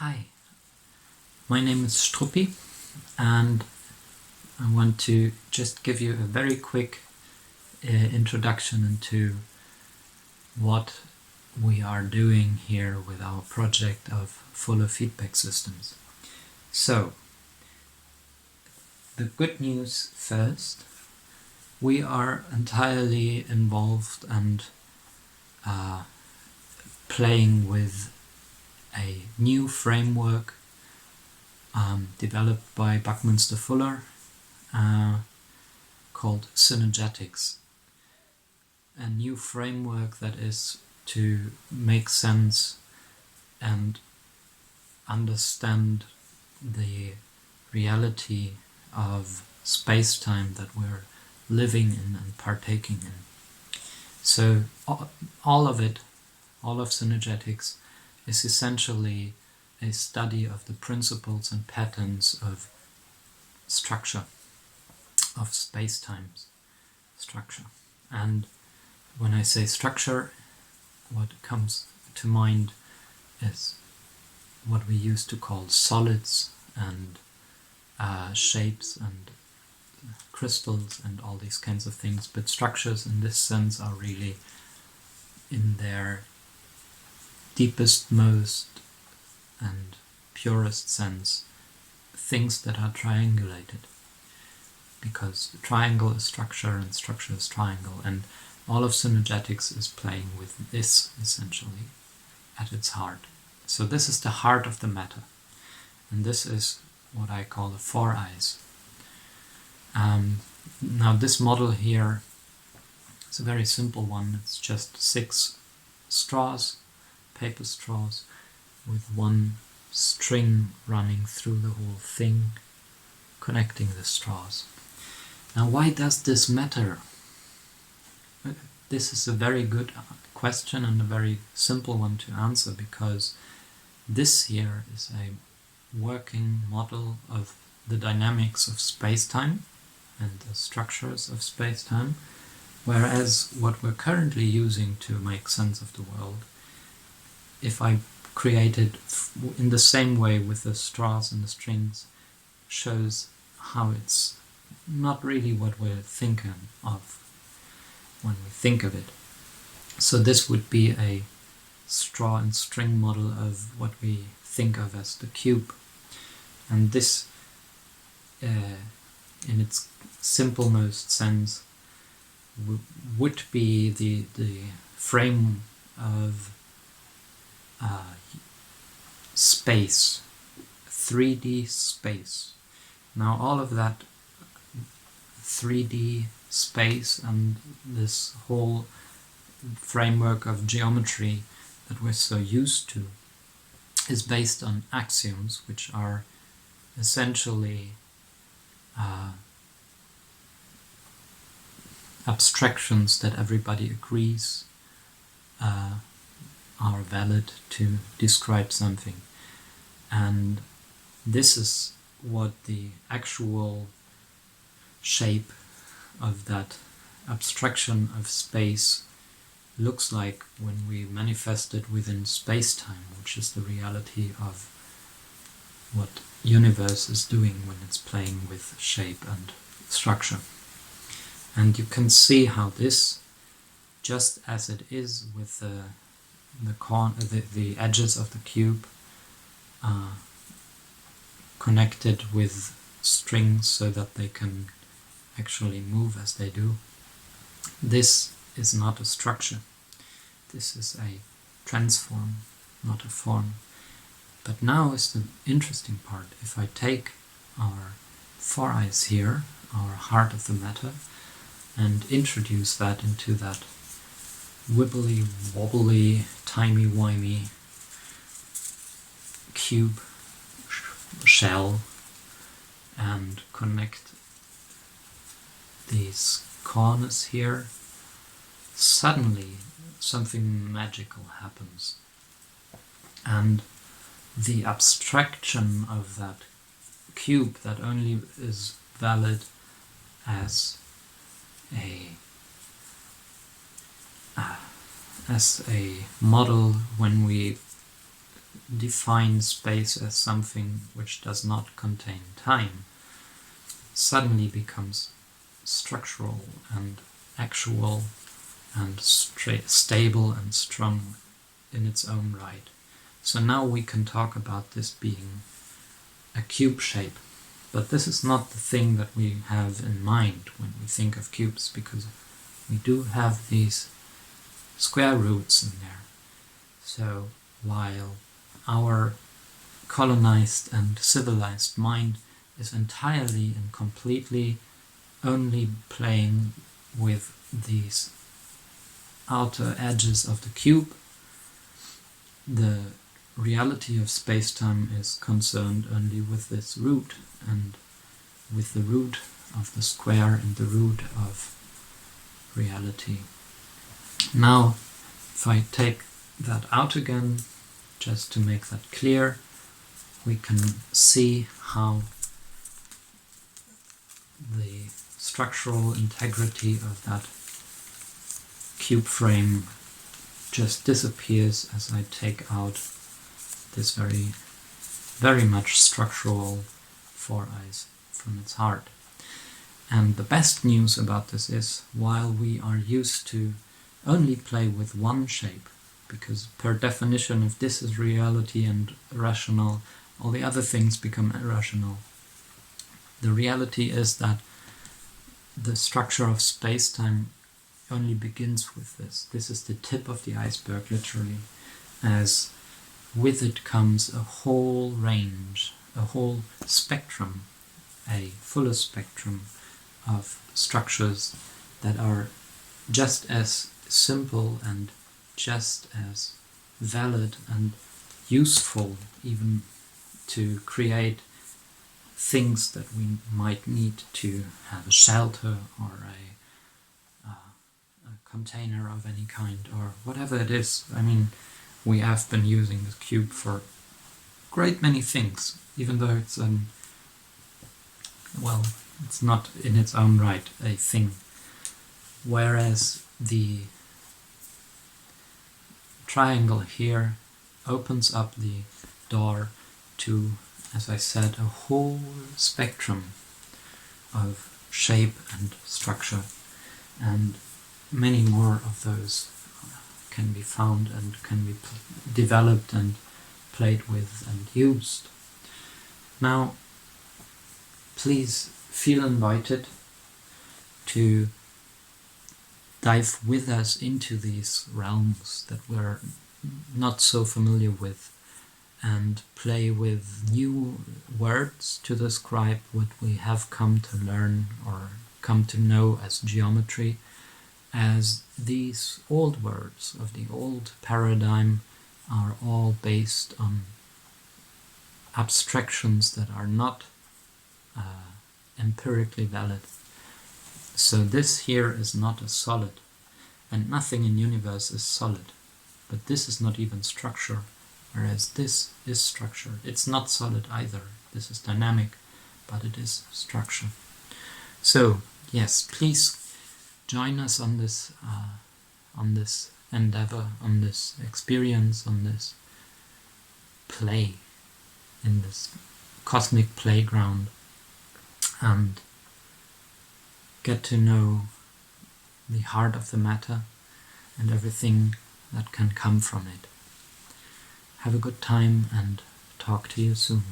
Hi, my name is Struppi and I want to just give you a very quick introduction into what we are doing here with our project of Fuller feedback systems. So, the good news first, we are entirely involved and playing with a new framework developed by Buckminster Fuller called Synergetics. A new framework that is to make sense and understand the reality of space-time that we're living in and partaking in. So all of Synergetics is essentially a study of the principles and patterns of structure, of space-time's structure. And when I say structure, what comes to mind is what we used to call solids and shapes and crystals and all these kinds of things, but structures in this sense are really in their deepest, most and purest sense things that are triangulated, because triangle is structure and structure is triangle, and all of Synergetics is playing with this essentially at its heart. So this is the heart of the matter, and this is what I call the four eyes. Now this model here is a very simple one. It's just 6 straws, paper straws, with one string running through the whole thing, connecting the straws. Now why does this matter? This is a very good question and a very simple one to answer, because this here is a working model of the dynamics of space-time and the structures of space-time, whereas what we're currently using to make sense of the world, if I create it in the same way with the straws and the strings, shows how it's not really what we're thinking of when we think of it. So this would be a straw and string model of what we think of as the cube. And this, in its simple most sense, would be the frame of space, 3D space. Now all of that 3D space and this whole framework of geometry that we're so used to is based on axioms, which are essentially abstractions that everybody agrees are valid to describe something. And this is what the actual shape of that abstraction of space looks like when we manifest it within space-time, which is the reality of what universe is doing when it's playing with shape and structure. And you can see how this, just as it is with the edges of the cube connected with strings so that they can actually move as they do, this is not a structure. This is a transform, not a form. But now is the interesting part. If I take our four eyes here, our heart of the matter, and introduce that into that wibbly wobbly, timey-wimey cube shell, and connect these corners here, suddenly something magical happens. And the abstraction of that cube that only is valid as a model when we define space as something which does not contain time suddenly becomes structural and actual and stable and strong in its own right. So now we can talk about this being a cube shape. But this is not the thing that we have in mind when we think of cubes, because we do have these square roots in there. So while our colonized and civilized mind is entirely and completely only playing with these outer edges of the cube, the reality of space-time is concerned only with this root, and with the root of the square and the root of reality. Now, if I take that out again, just to make that clear, we can see how the structural integrity of that cube frame just disappears as I take out this very much structural four eyes from its heart. And the best news about this is, while we are used to only play with one shape, because per definition, if this is reality and rational, all the other things become irrational. The reality is that the structure of space-time only begins with this. This is the tip of the iceberg, literally, as with it comes a whole range, a whole spectrum, a fuller spectrum of structures that are just as simple and just as valid and useful even to create things that we might need to have a shelter or a container of any kind or whatever it is. I mean, we have been using the cube for great many things, even though it's it's not in its own right a thing. Whereas the triangle here opens up the door to, as I said, a whole spectrum of shape and structure, and many more of those can be found and can be developed and played with and used. Now, please feel invited to dive with us into these realms that we're not so familiar with, and play with new words to describe what we have come to learn or come to know as geometry, as these old words of the old paradigm are all based on abstractions that are not empirically valid. So this here is not a solid, and nothing in universe is solid, but this is not even structure, whereas this is structure. It's not solid either. This is dynamic, but it is structure. So yes, please join us on this endeavor, on this experience, on this play, in this cosmic playground, and get to know the heart of the matter and everything that can come from it. Have a good time and talk to you soon.